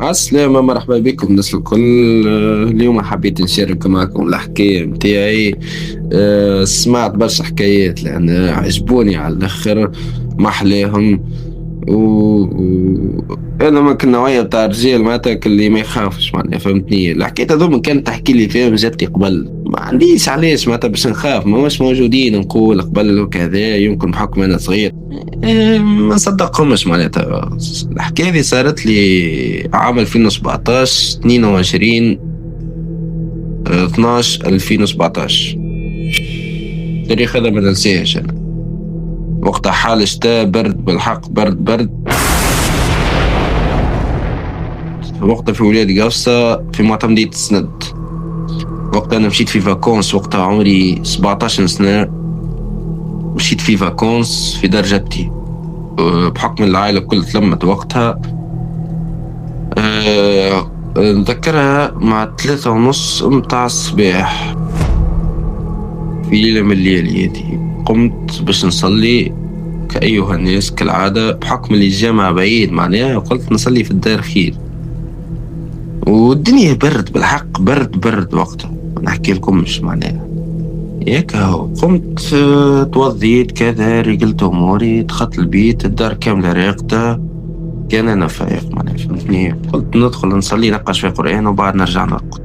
عالسلامة، مرحبا بكم الناس الكل. اليوم حبيت نشارك معكم الحكاية متاعي. سمعت برشا حكايات لأن عجبوني على الآخر، محلاهم. انا ما كنت نوعية بتاع الرجال معناتها اللي ما يخافش، معناها فهمتني. الحكاية هذوما كانت تحكي لي فيهم جاتني قبل، ما عنديش علاش معناتها باش نخاف، ما مش موجودين نقول قبل وكذا، يمكن بحكم انا صغير. ما صدقهمش معناتها. الحكاية دي صارت لي عام 2017 22 12 2017. التاريخ هذا ما ننساهش انا. وقتها حال شتاء برد بالحق، برد. وقتها في ولاد قفصة في معتمدية السند. وقتها أنا مشيت في فاكونس، وقتها عمري 17 سنة. مشيت في فاكونس في دار جدتي، بحكم العائلة كل تلمت وقتها. نذكرها مع 3:30 متاع الصباح في ليلة من الليالي هذه. قمت باش نصلي كأيها الناس كالعادة، بحكم اللي الجامع بعيد معناها، قلت نصلي في الدار خير. والدنيا برد بالحق، برد وقتها، نحكي لكم مش معناها ياك. هو قمت توضيت كذا، رجلت اموري، دخلت البيت، الدار كامله راقده. كان انا فايق معناها فهمتني. قلت ندخل نصلي نقرا شويه قران وبعد نرجع نرقد.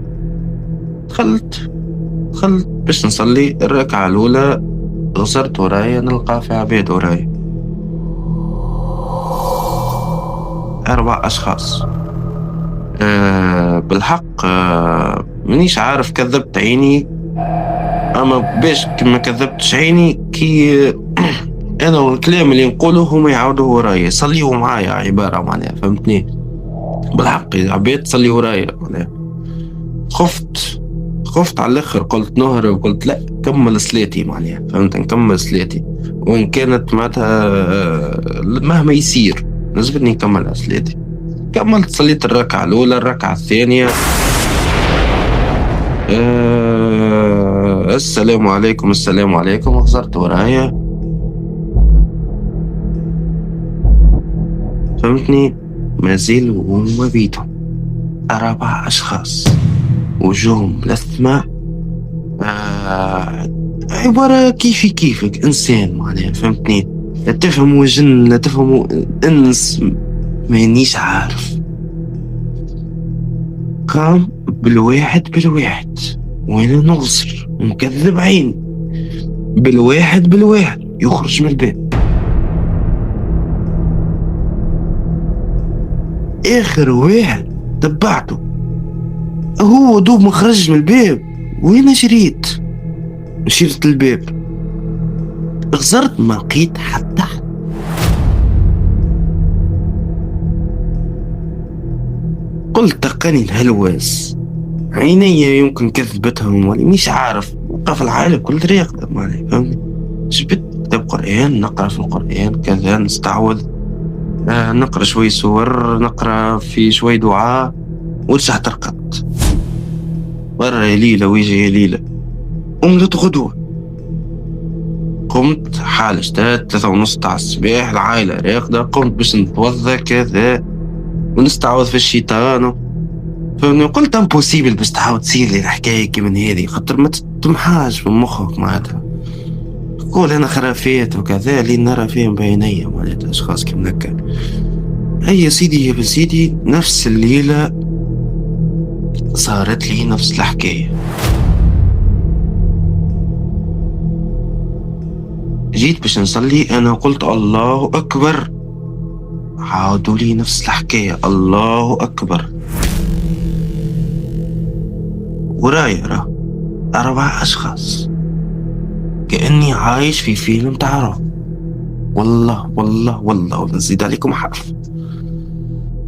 دخلت باش نصلي الركعه الاولى، غسرت ورايا نلقى في عباد ورايا 4 اشخاص. بالحق مانيش عارف كذبت عيني، اما باش ما كذبتش عيني كي انا والكلام اللي نقوله هما يعاودوا ورايا، صليوا معايا عبارة معناها فهمتني. بالحق يا عباد صلي ورايا معناها. خفت على الاخر، قلت نهرب، قلت لا كمل صلاتي معناها فهمت، نكمل صلاتي وان كانت معناتها مهما يصير لازمني نكمل صلاتي. كملت، صليت الركعة الأولى، الركعة الثانية. السلام عليكم السلام عليكم، وخسرت ورايا فهمتني. ما زالوا هما بيتهم 4 أشخاص، وجوهم لثمة. عبارة كيفي كيفك إنسان معناها فهمتني. لا تفهموا جن لا تفهموا إنس، مانيش عارف. قام بالواحد وانا نغصر ومكذب عيني، بالواحد يخرج من الباب. اخر واحد تبعته، هو دوب ما خرج من الباب وانا جريت مشيت الباب. غزرت ما لقيت حتى حد. قلت تقني الهلواس، عيني يمكن كذبتهم ولا مش عارف. وقف العائلة كل راقدة معناها فهمني. جبت كتاب قرآن، نقرأ في القرآن كذا، نستعوذ، نقرأ شوي سور، نقرأ في شوي دعاء، ورجعت رقدت. مرة يا ليلة ويجي يا ليلة، قمت غدوة. قمت حال شتات 3:30 تاع الصباح، العائلة راقدة. قمت باش نتوضا كذا ونستعوذ في الشيطان فهمني. قلت امبوسيبل باش تعاود تصير لي الحكاية كي من هذه، خاطر ما تتمحاش من مخك معناتها. قول انا خرافات وكذا اللي نرى فيهم بعينيا معناتها اشخاص كيما هكا. هيا سيدي يا بسيدي، نفس الليلة صارت لي نفس الحكاية. جيت باش نصلي انا وقلت الله اكبر، عاودوا لي نفس الحكاية الله اكبر. ورايا راه 4 اشخاص، كأني عايش في فيلم تاع رعب. والله نزيد عليكم حرف.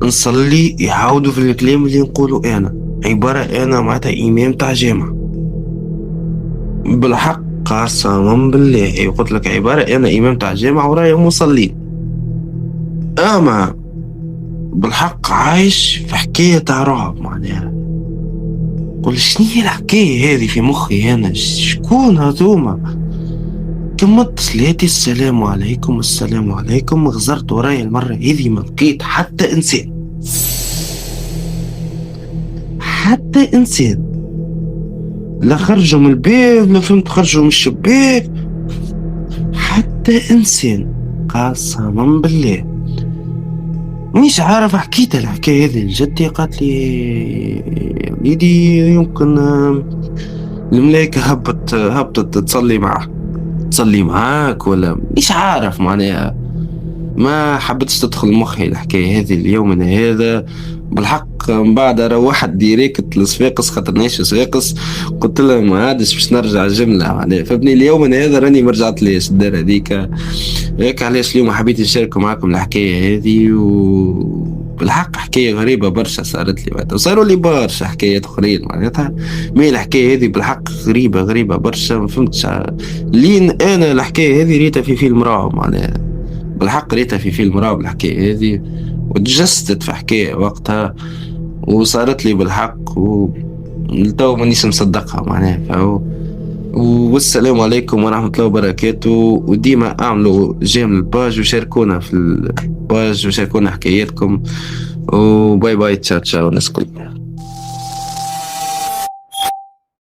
نصلي يعاودوا في الكلام اللي نقوله انا، عبارة انا معناتها امام تاع جامع. بالحق قسما بالله قلت لك عبارة انا امام تاع جامع ورايا مصلين. اما بالحق عايش في حكاية تاع رعب معناها. قل شنو هي الحكاية هذه في مخي انا؟ شكون هذوما؟ كملت صلاتي، السلام عليكم. غزرت ورايا المرة هذه ما لقيت حتى إنسان. حتى إنسان، لا خرجوا من الباب لا فهمت خرجوا من الشباك، حتى إنسان قسما بالله. مش عارف، حكيت الحكاية هذه لجدتي قالت لي يا وليدي يمكن الملايكة هبطت تصلي معاك ولا مش عارف معناها. ما حبيتش تدخل مخي الحكاية هذه اليوم من هذا بالحق. من بعد روحت ديريكت لصفاقس خاطر نعيش في صفاقس، قلت لها ما عادش باش نرجع الجملة معناها فابني. اليوم من هذا راني ما رجعت ليش الدار هذيك. هيك علاش اليوم حبيت نشارك معكم الحكاية هذه. بالحق حكاية غريبة برشا صارت لي معناتها، وصاروا لي برشا حكايات أخرين معناتها. مي الحكاية هذه بالحق غريبة برشا، ما فهمتش لين أنا الحكاية هذه ريتها في فيلم رعب معناها. بالحق ريتها في فيلم رعب الحكاية هذه، وتجسدت في حكاية وقتها وصارت لي بالحق، ولتو مانيش مصدقها معناها. والسلام عليكم ورحمة الله وبركاته. وديما اعملوا جيم للباج وشاركونا في الباج وشاركونا حكاياتكم. وباي باي، تشاو تشاو الناس كل.